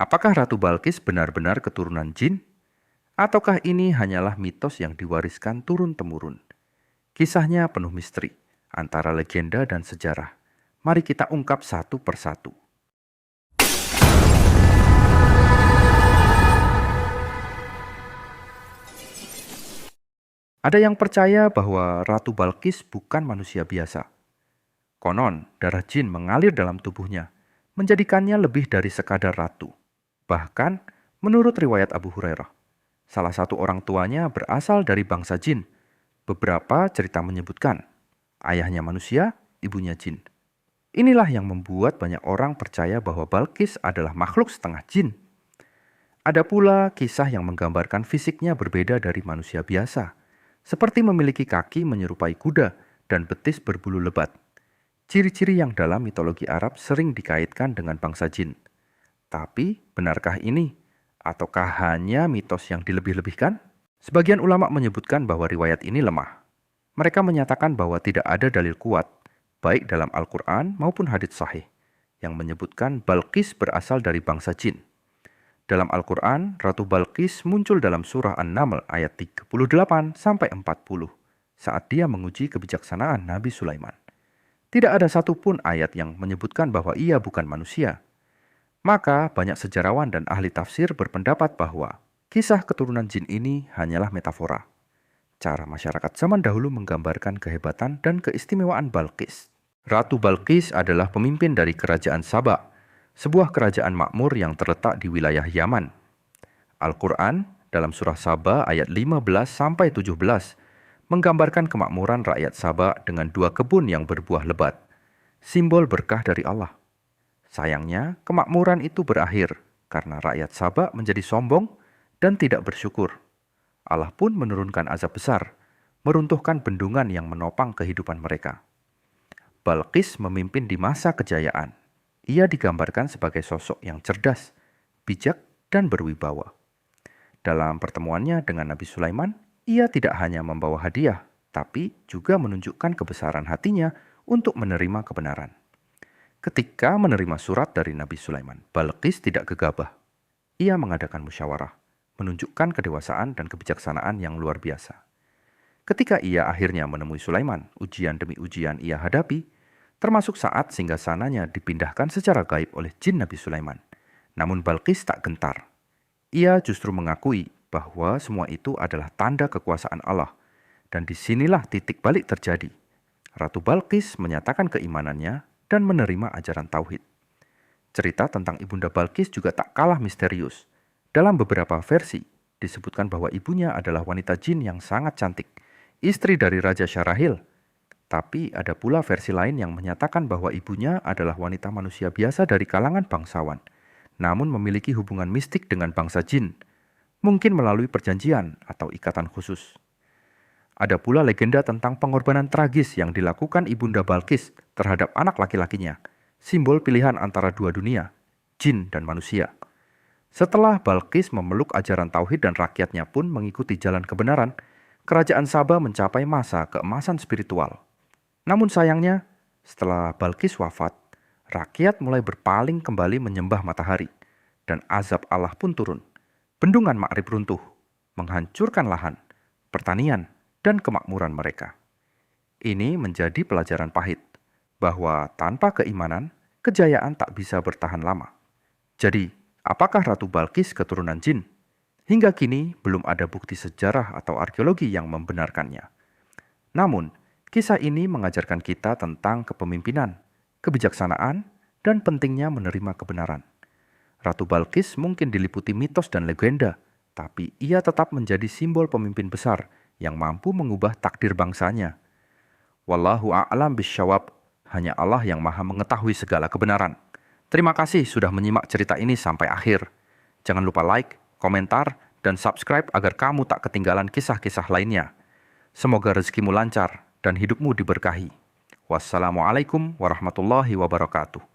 Apakah Ratu Balkis benar-benar keturunan jin? Ataukah ini hanyalah mitos yang diwariskan turun-temurun? Kisahnya penuh misteri, antara legenda dan sejarah. Mari kita ungkap satu persatu. Ada yang percaya bahwa Ratu Balkis bukan manusia biasa. Konon, darah jin mengalir dalam tubuhnya, menjadikannya lebih dari sekadar ratu. Bahkan, menurut riwayat Abu Hurairah, salah satu orang tuanya berasal dari bangsa jin. Beberapa cerita menyebutkan, ayahnya manusia, ibunya jin. Inilah yang membuat banyak orang percaya bahwa Balkis adalah makhluk setengah jin. Ada pula kisah yang menggambarkan fisiknya berbeda dari manusia biasa, seperti memiliki kaki menyerupai kuda dan betis berbulu lebat. Ciri-ciri yang dalam mitologi Arab sering dikaitkan dengan bangsa jin. Tapi, benarkah ini? Ataukah hanya mitos yang dilebih-lebihkan? Sebagian ulama menyebutkan bahwa riwayat ini lemah. Mereka menyatakan bahwa tidak ada dalil kuat, baik dalam Al-Quran maupun hadits sahih, yang menyebutkan Balkis berasal dari bangsa jin. Dalam Al-Quran, Ratu Balkis muncul dalam surah An-Naml ayat 38-40 saat dia menguji kebijaksanaan Nabi Sulaiman. Tidak ada satupun ayat yang menyebutkan bahwa ia bukan manusia. Maka banyak sejarawan dan ahli tafsir berpendapat bahwa kisah keturunan jin ini hanyalah metafora. Cara masyarakat zaman dahulu menggambarkan kehebatan dan keistimewaan Balkis. Ratu Balkis adalah pemimpin dari kerajaan Saba, sebuah kerajaan makmur yang terletak di wilayah Yaman. Al-Quran dalam surah Saba ayat 15-17 menggambarkan kemakmuran rakyat Saba dengan 2 kebun yang berbuah lebat, simbol berkah dari Allah. Sayangnya, kemakmuran itu berakhir karena rakyat Saba menjadi sombong dan tidak bersyukur. Allah pun menurunkan azab besar, meruntuhkan bendungan yang menopang kehidupan mereka. Balkis memimpin di masa kejayaan. Ia digambarkan sebagai sosok yang cerdas, bijak, dan berwibawa. Dalam pertemuannya dengan Nabi Sulaiman, ia tidak hanya membawa hadiah, tapi juga menunjukkan kebesaran hatinya untuk menerima kebenaran. Ketika menerima surat dari Nabi Sulaiman, Balkis tidak gegabah. Ia mengadakan musyawarah, menunjukkan kedewasaan dan kebijaksanaan yang luar biasa. Ketika ia akhirnya menemui Sulaiman, ujian demi ujian ia hadapi, termasuk saat singgasananya dipindahkan secara gaib oleh jin Nabi Sulaiman. Namun Balkis tak gentar. Ia justru mengakui bahwa semua itu adalah tanda kekuasaan Allah. Dan disinilah titik balik terjadi. Ratu Balkis menyatakan keimanannya dan menerima ajaran tauhid. Cerita tentang Ibunda Balkis juga tak kalah misterius. Dalam beberapa versi, disebutkan bahwa ibunya adalah wanita jin yang sangat cantik, istri dari Raja Syarahil. Tapi ada pula versi lain yang menyatakan bahwa ibunya adalah wanita manusia biasa dari kalangan bangsawan, namun memiliki hubungan mistik dengan bangsa jin, mungkin melalui perjanjian atau ikatan khusus. Ada pula legenda tentang pengorbanan tragis yang dilakukan Ibunda Balkis terhadap anak laki-lakinya, simbol pilihan antara 2 dunia, jin dan manusia. Setelah Balkis memeluk ajaran tauhid dan rakyatnya pun mengikuti jalan kebenaran, kerajaan Saba mencapai masa keemasan spiritual. Namun sayangnya, setelah Balkis wafat, rakyat mulai berpaling kembali menyembah matahari, dan azab Allah pun turun. Bendungan Ma'rib runtuh, menghancurkan lahan, pertanian, dan kemakmuran mereka. Ini menjadi pelajaran pahit, bahwa tanpa keimanan, kejayaan tak bisa bertahan lama. Jadi, apakah Ratu Balkis keturunan jin? Hingga kini belum ada bukti sejarah atau arkeologi yang membenarkannya. Namun, kisah ini mengajarkan kita tentang kepemimpinan, kebijaksanaan, dan pentingnya menerima kebenaran. Ratu Balkis mungkin diliputi mitos dan legenda, tapi ia tetap menjadi simbol pemimpin besar yang mampu mengubah takdir bangsanya. Wallahu a'lam bisyawab, hanya Allah yang maha mengetahui segala kebenaran. Terima kasih sudah menyimak cerita ini sampai akhir. Jangan lupa like, komentar, dan subscribe agar kamu tak ketinggalan kisah-kisah lainnya. Semoga rezekimu lancar dan hidupmu diberkahi. Wassalamualaikum warahmatullahi wabarakatuh.